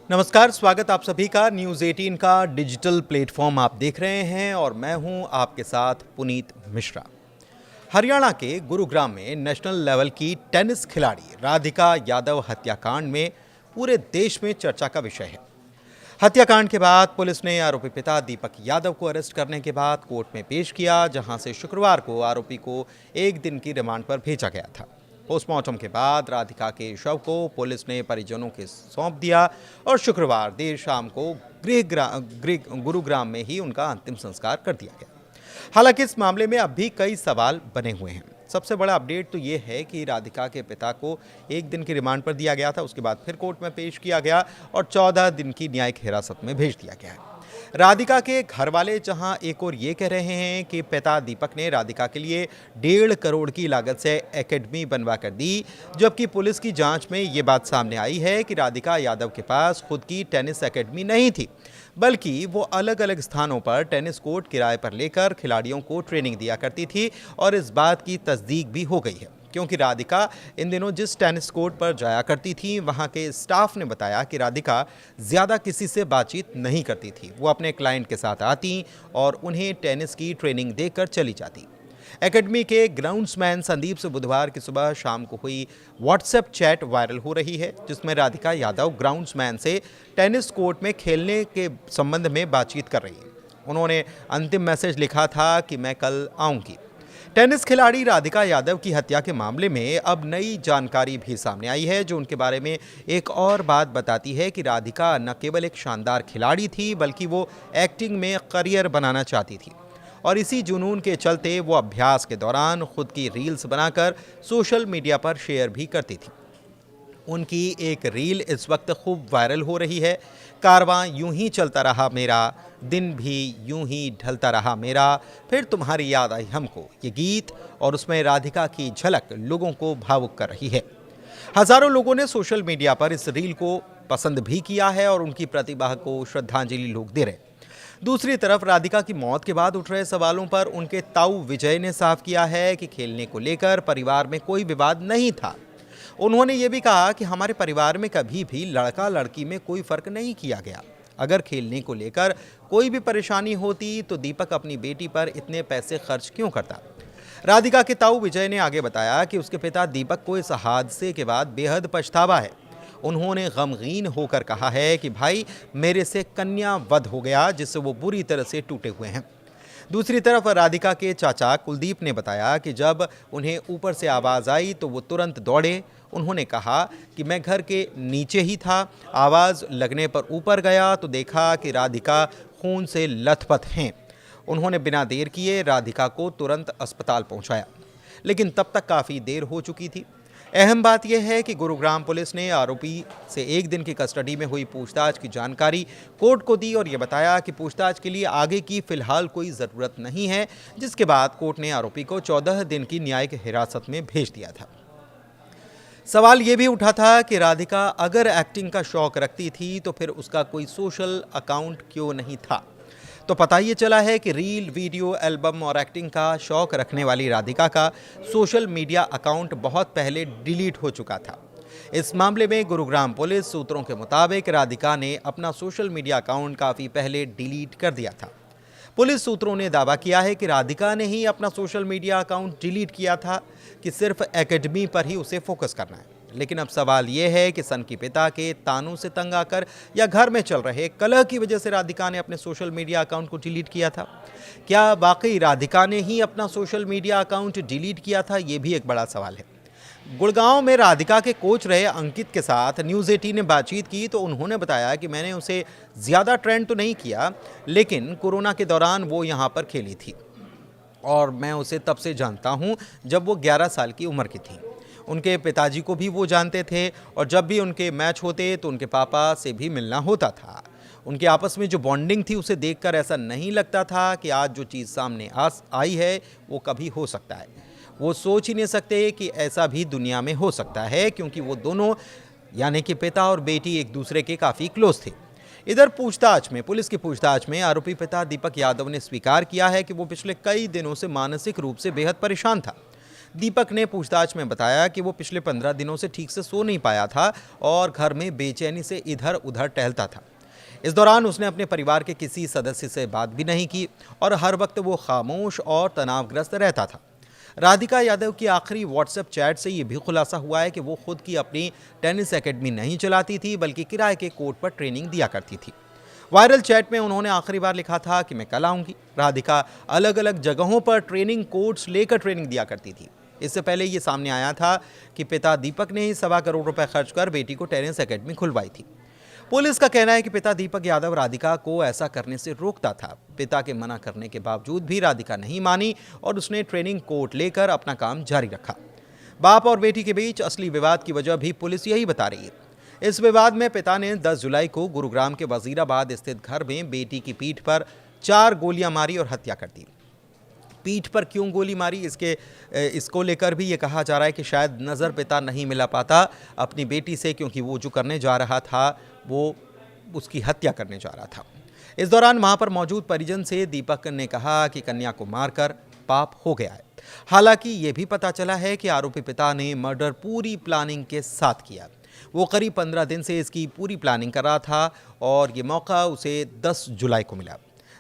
नमस्कार, स्वागत आप सभी का न्यूज़ 18 का डिजिटल प्लेटफॉर्म आप देख रहे हैं और मैं हूं आपके साथ पुनीत मिश्रा। हरियाणा के गुरुग्राम में नेशनल लेवल की टेनिस खिलाड़ी राधिका यादव हत्याकांड में पूरे देश में चर्चा का विषय है। हत्याकांड के बाद पुलिस ने आरोपी पिता दीपक यादव को अरेस्ट करने के बाद कोर्ट में पेश किया, जहां से शुक्रवार को आरोपी को 1 दिन की रिमांड पर भेजा गया था। पोस्टमार्टम के बाद राधिका के शव को पुलिस ने परिजनों के सौंप दिया और शुक्रवार देर शाम को गुरुग्राम में ही उनका अंतिम संस्कार कर दिया गया। हालांकि इस मामले में अब भी कई सवाल बने हुए हैं। सबसे बड़ा अपडेट तो ये है कि राधिका के पिता को 1 दिन की रिमांड पर दिया गया था, उसके बाद फिर कोर्ट में पेश किया गया और 14 दिन की न्यायिक हिरासत में भेज दिया गया है। राधिका के घर वाले जहां एक और ये कह रहे हैं कि पिता दीपक ने राधिका के लिए 1.5 करोड़ की लागत से एकेडमी बनवा कर दी, जबकि पुलिस की जांच में ये बात सामने आई है कि राधिका यादव के पास खुद की टेनिस एकेडमी नहीं थी, बल्कि वो अलग अलग स्थानों पर टेनिस कोर्ट किराए पर लेकर खिलाड़ियों को ट्रेनिंग दिया करती थी। और इस बात की तस्दीक भी हो गई है, क्योंकि राधिका इन दिनों जिस टेनिस कोर्ट पर जाया करती थी, वहां के स्टाफ ने बताया कि राधिका ज़्यादा किसी से बातचीत नहीं करती थी। वो अपने क्लाइंट के साथ आती और उन्हें टेनिस की ट्रेनिंग देकर चली जाती। एकेडमी के ग्राउंड्समैन संदीप से बुधवार की सुबह शाम को हुई व्हाट्सएप चैट वायरल हो रही है, जिसमें राधिका यादव ग्राउंड्समैन से टेनिस कोर्ट में खेलने के संबंध में बातचीत कर रही है। उन्होंने अंतिम मैसेज लिखा था कि मैं कल आऊँगी। टेनिस खिलाड़ी राधिका यादव की हत्या के मामले में अब नई जानकारी भी सामने आई है, जो उनके बारे में एक और बात बताती है कि राधिका न केवल एक शानदार खिलाड़ी थी, बल्कि वो एक्टिंग में करियर बनाना चाहती थी और इसी जुनून के चलते वो अभ्यास के दौरान खुद की रील्स बनाकर सोशल मीडिया पर शेयर भी करती थी। उनकी एक रील इस वक्त खूब वायरल हो रही है। कारवां यूं ही चलता रहा मेरा, दिन भी यूं ही ढलता रहा मेरा, फिर तुम्हारी याद आई हमको, ये गीत और उसमें राधिका की झलक लोगों को भावुक कर रही है। हजारों लोगों ने सोशल मीडिया पर इस रील को पसंद भी किया है और उनकी प्रतिभा को श्रद्धांजलि लोग दे रहे। दूसरी तरफ राधिका की मौत के बाद उठ रहे सवालों पर उनके ताऊ विजय ने साफ किया है कि खेलने को लेकर परिवार में कोई विवाद नहीं था। उन्होंने ये भी कहा कि हमारे परिवार में कभी भी लड़का लड़की में कोई फर्क नहीं किया गया। अगर खेलने को लेकर कोई भी परेशानी होती तो दीपक अपनी बेटी पर इतने पैसे खर्च क्यों करता। राधिका के ताऊ विजय ने आगे बताया कि उसके पिता दीपक को इस हादसे के बाद बेहद पछतावा है। उन्होंने गमगीन होकर कहा है कि भाई, मेरे से कन्या वध हो गया, जिससे वो बुरी तरह से टूटे हुए हैं। दूसरी तरफ राधिका के चाचा कुलदीप ने बताया कि जब उन्हें ऊपर से आवाज़ आई तो वो तुरंत दौड़े। उन्होंने कहा कि मैं घर के नीचे ही था, आवाज़ लगने पर ऊपर गया तो देखा कि राधिका खून से लथपथ हैं। उन्होंने बिना देर किए राधिका को तुरंत अस्पताल पहुंचाया, लेकिन तब तक काफ़ी देर हो चुकी थी। अहम बात यह है कि गुरुग्राम पुलिस ने आरोपी से 1 दिन की कस्टडी में हुई पूछताछ की जानकारी कोर्ट को दी और ये बताया कि पूछताछ के लिए आगे की फिलहाल कोई ज़रूरत नहीं है, जिसके बाद कोर्ट ने आरोपी को 14 दिन की न्यायिक हिरासत में भेज दिया था। सवाल ये भी उठा था कि राधिका अगर एक्टिंग का शौक रखती थी तो फिर उसका कोई सोशल अकाउंट क्यों नहीं था। तो पता ये चला है कि रील, वीडियो, एल्बम और एक्टिंग का शौक रखने वाली राधिका का सोशल मीडिया अकाउंट बहुत पहले डिलीट हो चुका था। इस मामले में गुरुग्राम पुलिस सूत्रों के मुताबिक राधिका ने अपना सोशल मीडिया अकाउंट काफ़ी पहले डिलीट कर दिया था। पुलिस सूत्रों ने दावा किया है कि राधिका ने ही अपना सोशल मीडिया अकाउंट डिलीट किया था कि सिर्फ एकेडमी पर ही उसे फोकस करना है। लेकिन अब सवाल ये है कि सन की पिता के तानों से तंग आकर या घर में चल रहे कलह की वजह से राधिका ने अपने सोशल मीडिया अकाउंट को डिलीट किया था। क्या वाकई राधिका ने ही अपना सोशल मीडिया अकाउंट डिलीट किया था, ये भी एक बड़ा सवाल है। गुड़गांव में राधिका के कोच रहे अंकित के साथ न्यूज़ 18 ने बातचीत की तो उन्होंने बताया कि मैंने उसे ज़्यादा ट्रेंड तो नहीं किया, लेकिन कोरोना के दौरान वो यहाँ पर खेली थी और मैं उसे तब से जानता हूँ जब वो 11 साल की उम्र की थी। उनके पिताजी को भी वो जानते थे और जब भी उनके मैच होते तो उनके पापा से भी मिलना होता था। उनके आपस में जो बॉन्डिंग थी उसे देखकर ऐसा नहीं लगता था कि आज जो चीज़ सामने आई है वो कभी हो सकता है। वो सोच ही नहीं सकते कि ऐसा भी दुनिया में हो सकता है, क्योंकि वो दोनों यानी कि पिता और बेटी एक दूसरे के काफ़ी क्लोज थे। इधर पुलिस की पूछताछ में आरोपी पिता दीपक यादव ने स्वीकार किया है कि वो पिछले कई दिनों से मानसिक रूप से बेहद परेशान था। दीपक ने पूछताछ में बताया कि वो पिछले 15 दिनों से ठीक से सो नहीं पाया था और घर में बेचैनी से इधर उधर टहलता था। इस दौरान उसने अपने परिवार के किसी सदस्य से बात भी नहीं की और हर वक्त वो खामोश और तनावग्रस्त रहता था। राधिका यादव की आखिरी व्हाट्सएप चैट से ये भी खुलासा हुआ है कि वो खुद की अपनी टेनिस एकेडमी नहीं चलाती थी, बल्कि किराए के कोर्ट पर ट्रेनिंग दिया करती थी। वायरल चैट में उन्होंने आखिरी बार लिखा था कि मैं कल आऊंगी। राधिका अलग अलग जगहों पर ट्रेनिंग कोर्ट्स लेकर ट्रेनिंग दिया करती थी। इससे पहले ये सामने आया था कि पिता दीपक ने ही 1.25 करोड़ रुपए खर्च कर बेटी को टेनिस एकेडमी खुलवाई थी। पुलिस का कहना है कि पिता दीपक यादव राधिका को ऐसा करने से रोकता था। पिता के मना करने के बावजूद भी राधिका नहीं मानी और उसने ट्रेनिंग कोर्ट लेकर अपना काम जारी रखा। बाप और बेटी के बीच असली विवाद की वजह भी पुलिस यही बता रही है। इस विवाद में पिता ने 10 जुलाई को गुरुग्राम के वजीराबाद स्थित घर में बेटी की पीठ पर 4 गोलियां मारी और हत्या कर दी। पीठ पर क्यों गोली मारी इसको लेकर भी ये कहा जा रहा है कि शायद नज़र पिता नहीं मिला पाता अपनी बेटी से, क्योंकि वो जो करने जा रहा था वो उसकी हत्या करने जा रहा था। इस दौरान वहां पर मौजूद परिजन से दीपक ने कहा कि कन्या को मारकर पाप हो गया है। हालांकि ये भी पता चला है कि आरोपी पिता ने मर्डर पूरी प्लानिंग के साथ किया। वो करीब 15 दिन से इसकी पूरी प्लानिंग कर रहा था और ये मौका उसे 10 जुलाई को मिला।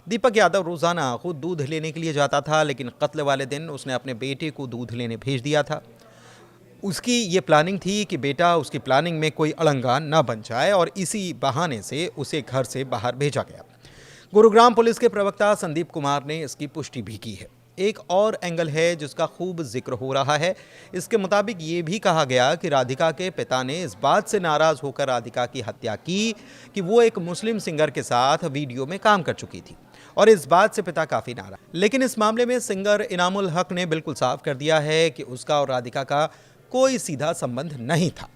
दीपक यादव रोज़ाना खुद दूध लेने के लिए जाता था, लेकिन कत्ल वाले दिन उसने अपने बेटे को दूध लेने भेज दिया था। उसकी ये प्लानिंग थी कि बेटा उसकी प्लानिंग में कोई अड़ंगा न बन जाए और इसी बहाने से उसे घर से बाहर भेजा गया। गुरुग्राम पुलिस के प्रवक्ता संदीप कुमार ने इसकी पुष्टि भी की है। एक और एंगल है जिसका खूब जिक्र हो रहा है। इसके मुताबिक ये भी कहा गया कि राधिका के पिता ने इस बात से नाराज़ होकर राधिका की हत्या की कि वो एक मुस्लिम सिंगर के साथ वीडियो में काम कर चुकी थी और इस बात से पिता काफ़ी नाराज। लेकिन इस मामले में सिंगर इनामुल हक ने बिल्कुल साफ कर दिया है कि उसका और राधिका का कोई सीधा संबंध नहीं था।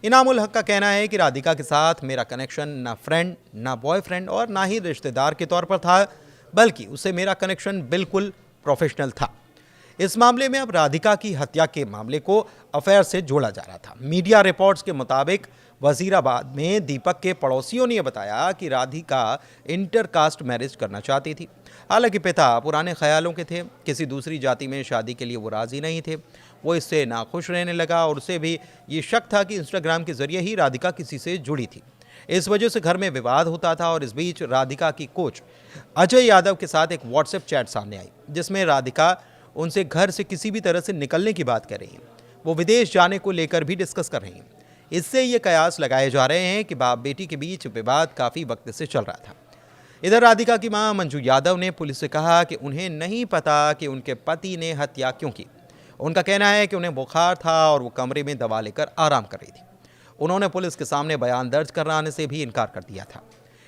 इनामुल हक का कहना है कि राधिका के साथ मेरा कनेक्शन ना फ्रेंड, ना बॉयफ्रेंड और ना ही रिश्तेदार के तौर पर था, बल्कि उससे मेरा कनेक्शन बिल्कुल प्रोफेशनल था। इस मामले में अब राधिका की हत्या के मामले को अफेयर से जोड़ा जा रहा था। मीडिया रिपोर्ट्स के मुताबिक वजीराबाद में दीपक के पड़ोसियों ने बताया कि राधिका इंटरकास्ट मैरिज करना चाहती थी। हालांकि पिता पुराने ख्यालों के थे, किसी दूसरी जाति में शादी के लिए वो राजी नहीं थे। वो इससे नाखुश रहने लगा और उसे भी ये शक था कि इंस्टाग्राम के जरिए ही राधिका किसी से जुड़ी थी। इस वजह से घर में विवाद होता था और इस बीच राधिका की कोच अजय यादव के साथ एक व्हाट्सएप चैट सामने आई, जिसमें राधिका उनसे घर से किसी भी तरह से निकलने की बात कर रही है। वो विदेश जाने को लेकर भी डिस्कस कर रही हैं। इससे ये कयास लगाए जा रहे हैं कि बाप बेटी के बीच विवाद काफ़ी वक्त से चल रहा था। इधर राधिका की मां मंजू यादव ने पुलिस से कहा कि उन्हें नहीं पता कि उनके पति ने हत्या क्यों की। उनका कहना है कि उन्हें बुखार था और वो कमरे में दवा लेकर आराम कर रही थी। उन्होंने पुलिस के सामने बयान दर्ज कराने से भी इनकार कर दिया था।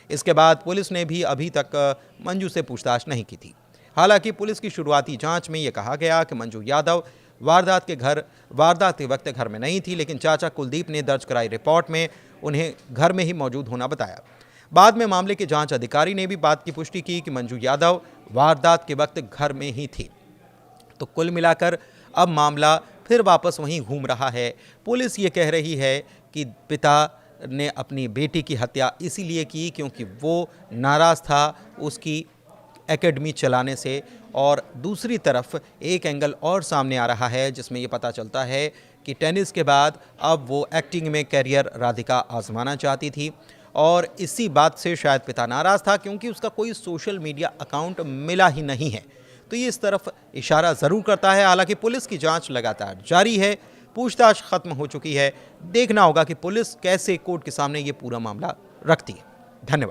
इसके बाद पुलिस ने भी अभी तक मंजू से पूछताछ नहीं की थी। हालांकि पुलिस की शुरुआती जांच में यह कहा गया कि मंजू यादव वारदात के वक्त घर में नहीं थी, लेकिन चाचा कुलदीप ने दर्ज कराई रिपोर्ट में उन्हें घर में ही मौजूद होना बताया। बाद में मामले के जांच अधिकारी ने भी बात की पुष्टि की कि मंजू यादव वारदात के वक्त घर में ही थी। तो कुल मिलाकर अब मामला फिर वापस वहीं घूम रहा है। पुलिस ये कह रही है कि पिता ने अपनी बेटी की हत्या इसीलिए की क्योंकि वो नाराज़ था उसकी एकेडमी चलाने से, और दूसरी तरफ एक एंगल और सामने आ रहा है जिसमें ये पता चलता है कि टेनिस के बाद अब वो एक्टिंग में करियर राधिका आजमाना चाहती थी और इसी बात से शायद पिता नाराज़ था क्योंकि उसका कोई सोशल मीडिया अकाउंट मिला ही नहीं है। तो ये इस तरफ इशारा ज़रूर करता है। हालांकि पुलिस की जांच लगातार जारी है, पूछताछ खत्म हो चुकी है। देखना होगा कि पुलिस कैसे कोर्ट के सामने ये पूरा मामला रखती है। धन्यवाद।